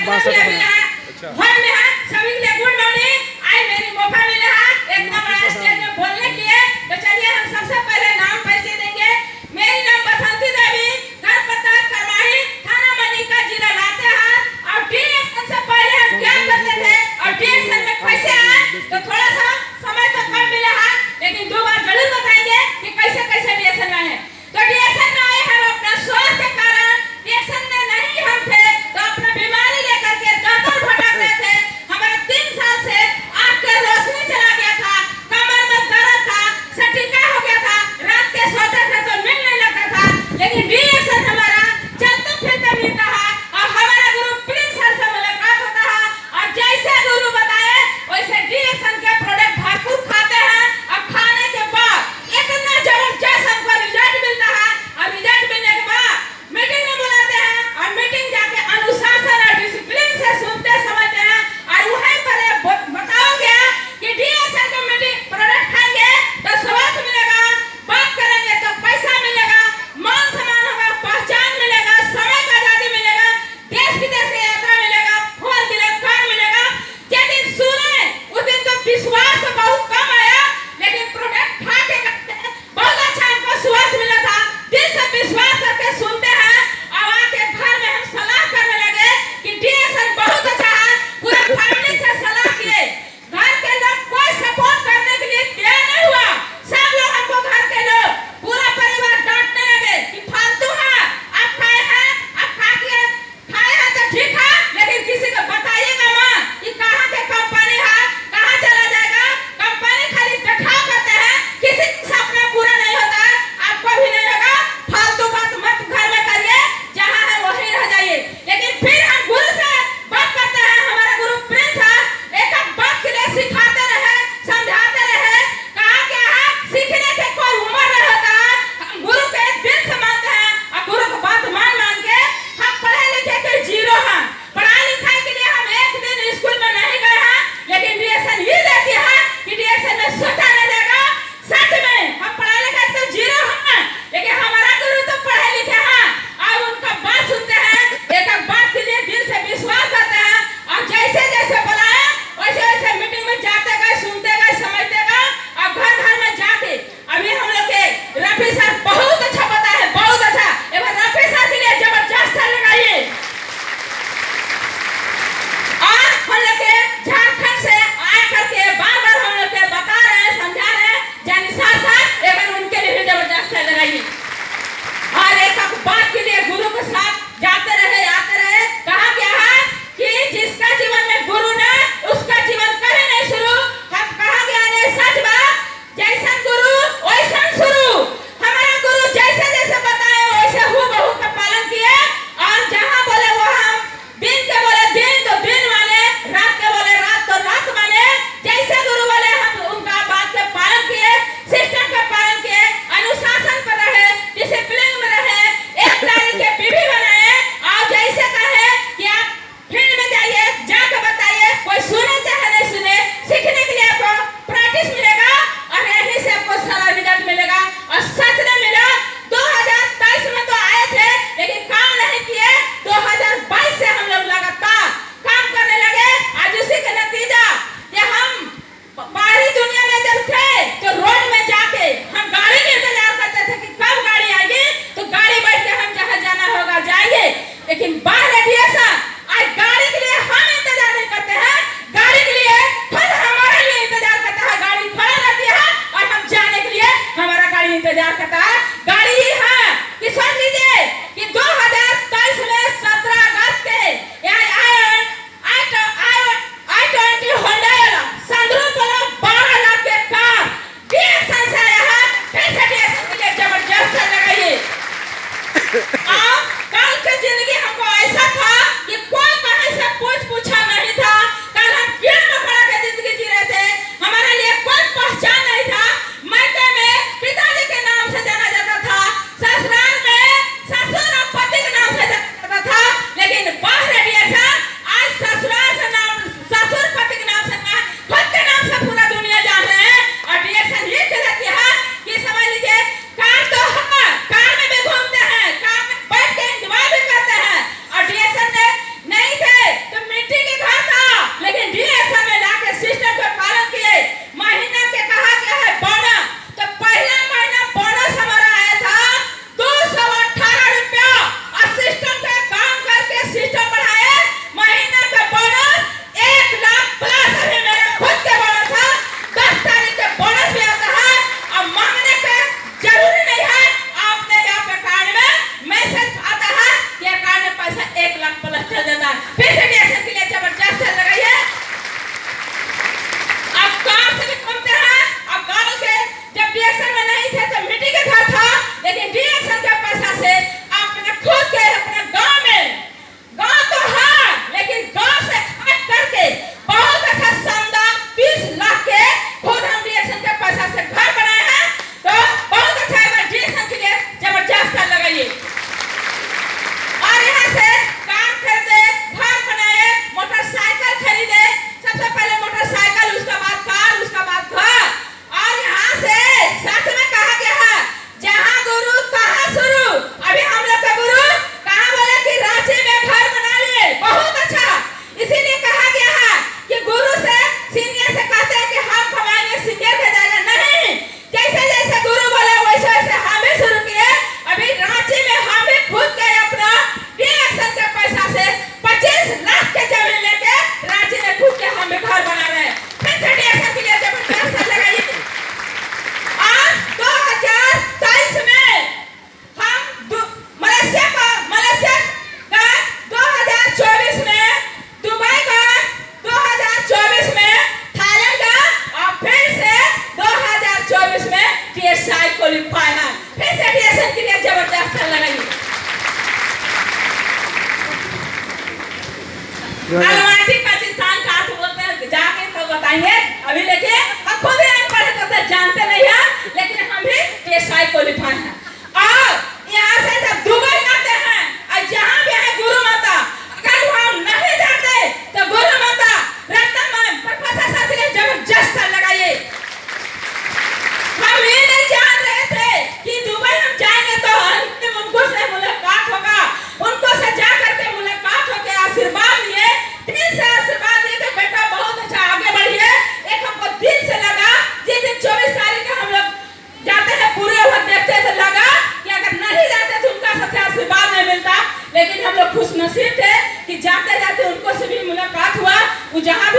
62 अच्छा सभी के गुड मॉर्निंग। आज मेरी मौका मिला है इतना बड़ा स्टेज में बोलने के लिए, तो चलिए हम सबसे पहले नाम परिचय देंगे। मेरी नाम बसंती देवी, घर पता करमाही, थाना मनिका, जिला लातेहार। और डीएक्शन से पहले हम क्या करते थे और डीएक्शन में कैसे आए, तो थोड़ा सा समय तो कम मिला है, लेकिन दो बार जरूर बताएंगे कि कैसे कैसे डीएक्शन में आए। तो डीएक्शन में आए हम अपना स्वास्थ्य के कारण। डीएक्शन में नहीं हम थे तो अपना बीमारी लेकर के दौड़ भटक रहे थे। हमारा 3 साल से आँख के रोशनी चला गया था, कमर में दर्द था, सटिका हो गया था, रात के सोते थे तो नींद नहीं लगता था। लेकिन डीएक्शन हमारा चलते फिरते मिलता है और हमारा गुरु प्रिंस सर से मुलाकात होता है, और जैसे गुरु बताए वैसे डीएक्शन के प्रोडक्ट भरपूर खाते हैं। और खाने के बाद इतना जबरदस्त हमको रिजल्ट मिलता है, और रिजल्ट मिलने के बाद मीटिंग में बुलाते हैं, और मीटिंग जाके अनुशासन और डिसिप्लिन से सुनते समझते हैं। और वहीं पर बताओ गया कि डीएक्शन का मीटिंग प्रोडक्ट खाएंगे तो स्वास्थ्य मिलेगा, बात करेंगे तो पैसा मिलेगा, मान सम्मान होगा, पहचान मिलेगा, समय का आजादी मिलेगा, देश विदेश की यात्रा मिलेगा, 4 व्हीलर कार मिलेगा। जिस दिन सुने उस दिन तो विश्वास तो बहुत कम आया, लेकिन प्रोडक्ट खा के बहुत अच्छा हमको स्वास्थ्य मिला था। दिल से विश्वास करके सुनते हैं, और आके घर में हम सलाह करने लगे कि डीएक्शन बहुत अच्छा है। पूरे फैमिली से सलाह किए, घर के लोग कोई सपोर्ट करने के लिए तैयार नहीं हुआ। सब लोग हमको, घर के लोग, पूरा परिवार डांटने लगे कि फालतू है, आप खाए हैं, आप खाए हैं तो ठीक है, लेकिन किसी को बताइएगा मत कि कहाँ के कंपनी है, कहाँ चला जाएगा। कंपनी अलमाटी पाकिस्तान का अर्थ बोलते हैं, जाके तो बताएंगे। अभी देखिए हम खुद ही अनपढ़ तो जानते नहीं है, लेकिन हम भी PSI क्वालिफाई हैं। और यहाँ से जब दुबई जाते हैं और जहाँ भी है गुरु माता, अगर हम नहीं जाते तो गुरु माता रत्न में प्रोफेसर साहब ने जबरदस्त लगाइए। हम ये नहीं जान रहे थे कि दुबई हम जाएंगे तो उनको से मुलाकात होगा, उनको से जा करके मुलाकात होकर आशीर्वाद लिए, दिल से आशीर्वाद दिए कि बेटा बहुत अच्छा आगे बढ़िए। एक हमको दिल से लगा, जिस दिन 24 तारीख को हम लोग जाते हैं पूरे वक्त देखते तो लगा कि अगर नहीं जाते तो उनका सबसे आशीर्वाद नहीं मिलता, लेकिन हम लोग खुश नसीब थे कि जाते जाते उनको से भी मुलाकात हुआ। वो जहाँ भी